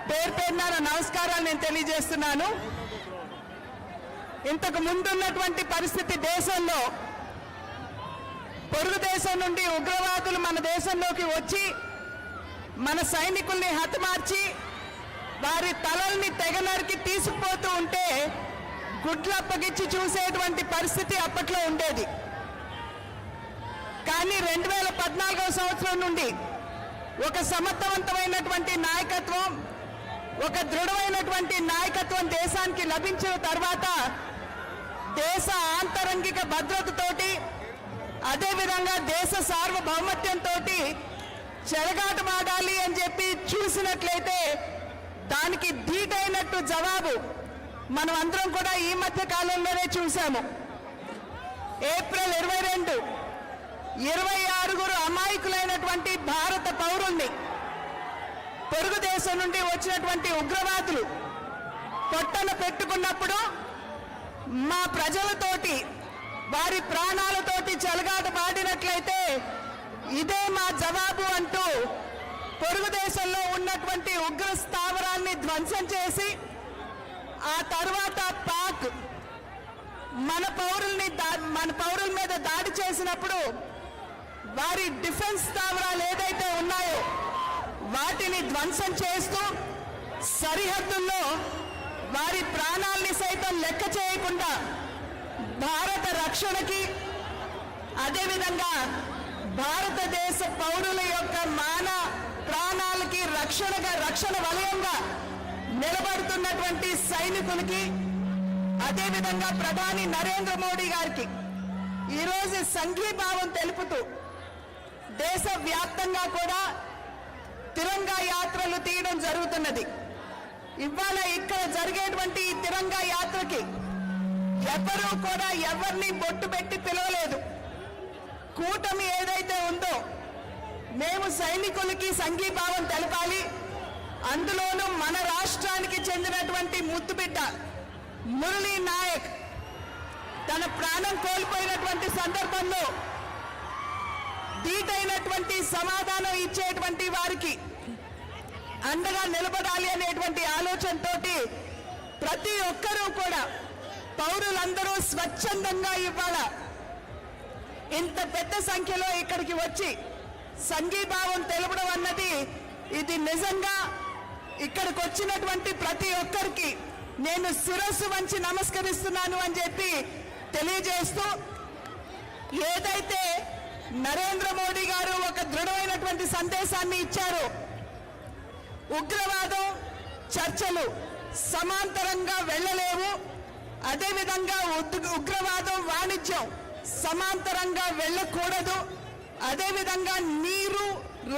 పేరు పేరున నమస్కారాలు నేను తెలియజేస్తున్నాను. ఇంతకు ముందున్నటువంటి పరిస్థితి దేశంలో పొరుగు దేశం నుండి ఉగ్రవాదులు మన దేశంలోకి వచ్చి మన సైనికుల్ని హతమార్చి వారి తలల్ని తెగనరికి తీసుకుపోతూ ఉంటే గుడ్లప్పగిచ్చి చూసేటువంటి పరిస్థితి అప్పట్లో ఉండేది. కానీ 2014వ సంవత్సరం నుండి ఒక సమర్థవంతమైనటువంటి నాయకత్వం, ఒక దృఢమైనటువంటి నాయకత్వం దేశానికి లభించిన తర్వాత దేశ ఆంతరంగిక భద్రతతోటి అదేవిధంగా దేశ సార్వభౌమత్యంతో చెలగాటమాడాలి అని చెప్పి చూసినట్లయితే దానికి ధీటైనట్టు జవాబు మనం అందరం కూడా ఈ మధ్య కాలంలోనే చూసాము. ఏప్రిల్ 22 26 అమాయకులైనటువంటి భారత పౌరుల్ని పొరుగు దేశం నుండి వచ్చినటువంటి ఉగ్రవాదులు పొట్టన పెట్టుకున్నప్పుడు మా ప్రజలతోటి వారి ప్రాణాలతోటి చెలగాటమాడినట్లయితే ఇదే మా జవాబు అంటూ పొరుగు దేశంలో ఉన్నటువంటి ఉగ్ర స్థావరాన్ని ధ్వంసం చేసి ఆ తర్వాత పాక్ మన పౌరుల మీద దాడి చేసినప్పుడు వారి డిఫెన్స్ స్థావరాలు ఏదైతే ఉన్నాయో వాటిని ధ్వంసం చేస్తూ సరిహద్దుల్లో వారి ప్రాణాల్ని సైతం లెక్క చేయకుండా భారత రక్షణకి అదేవిధంగా భారతదేశ పౌరుల యొక్క మాన ప్రాణాలకి రక్షణ వలయంగా నిలబడుతున్నటువంటి సైనికులకి అదేవిధంగా ప్రధాని నరేంద్ర మోడీ గారికి ఈరోజు సంఘీభావం తెలుపుతూ దేశవ్యాప్తంగా కూడా తిరంగా యాత్రలు తీయడం జరుగుతున్నది. ఇవాళ ఇక్కడ జరిగేటువంటి ఈ తిరంగా యాత్రకి ఎవరూ కూడా ఎవరిని బొట్టు పెట్టి పిలవలేదు. కూటమి ఏదైతే ఉందో మేము సైనికులకి సంఘీభావం తెలపాలి. అందులోనూ మన రాష్ట్రానికి చెందినటువంటి ముద్దుబిడ్డ మురళీ నాయక్ తన ప్రాణం కోల్పోయినటువంటి సందర్భంలో ధీటైనటువంటి సమాధానం ఇచ్చేటువంటి వారికి అండగా నిలబడాలి అనేటువంటి ఆలోచనతోటి ప్రతి ఒక్కరూ కూడా పౌరులందరూ స్వచ్ఛందంగా ఇవాళ ఇంత పెద్ద సంఖ్యలో ఇక్కడికి వచ్చి సంఘీభావం తెలపడం అన్నది ఇది నిజంగా ఇక్కడికి వచ్చినటువంటి ప్రతి ఒక్కరికి నేను శిరస్సు వంచి నమస్కరిస్తున్నాను అని చెప్పి తెలియజేస్తూ, ఏదైతే నరేంద్ర మోడీ గారు ఒక దృఢమైనటువంటి సందేశాన్ని ఇచ్చారో ఉగ్రవాదం చర్చలు సమాంతరంగా వెళ్ళలేవు, అదేవిధంగా ఉగ్రవాదం వాణిజ్యం సమాంతరంగా వెళ్ళకూడదు, అదేవిధంగా నీరు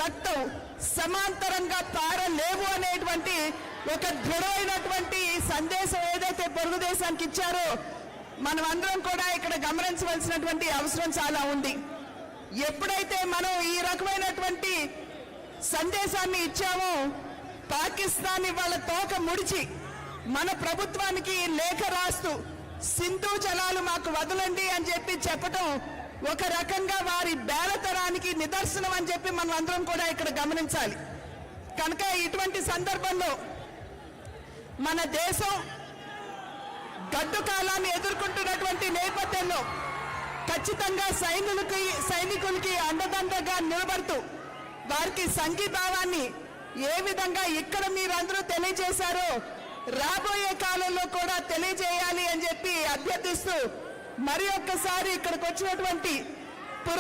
రక్తం సమాంతరంగా పారలేవు అనేటువంటి ఒక దృఢమైనటువంటి సందేశం ఏదైతే పొరుగు దేశానికి ఇచ్చారో మనం అందరం కూడా ఇక్కడ గమనించవలసినటువంటి అవసరం చాలా ఉంది. ఎప్పుడైతే మనం ఈ రకమైనటువంటి సందేశాన్ని ఇచ్చామో పాకిస్తాన్ వాళ్ళ తోక ముడిచి మన ప్రభుత్వానికి లేఖ రాస్తూ సింధు జలాలు మాకు వదలండి అని చెప్పి చెప్పటం ఒక రకంగా వారి బేలతనానికి నిదర్శనం అని చెప్పి మనం అందరం కూడా ఇక్కడ గమనించాలి. కనుక ఇటువంటి సందర్భంలో మన దేశం గడ్డు కాలాన్ని ఎదుర్కొంటున్నటువంటి నేపథ్యంలో ఖచ్చితంగా సైనికులకి అండదండగా నిలబడుతూ వారికి సంఘీభావాన్ని ఏ విధంగా ఇక్కడ మీరందరూ తెలియజేశారో రాబోయే కాలంలో కూడా తెలియజేయాలి అని చెప్పి అభ్యర్థిస్తూ మరి ఒక్కసారి ఇక్కడికి వచ్చినటువంటి పుర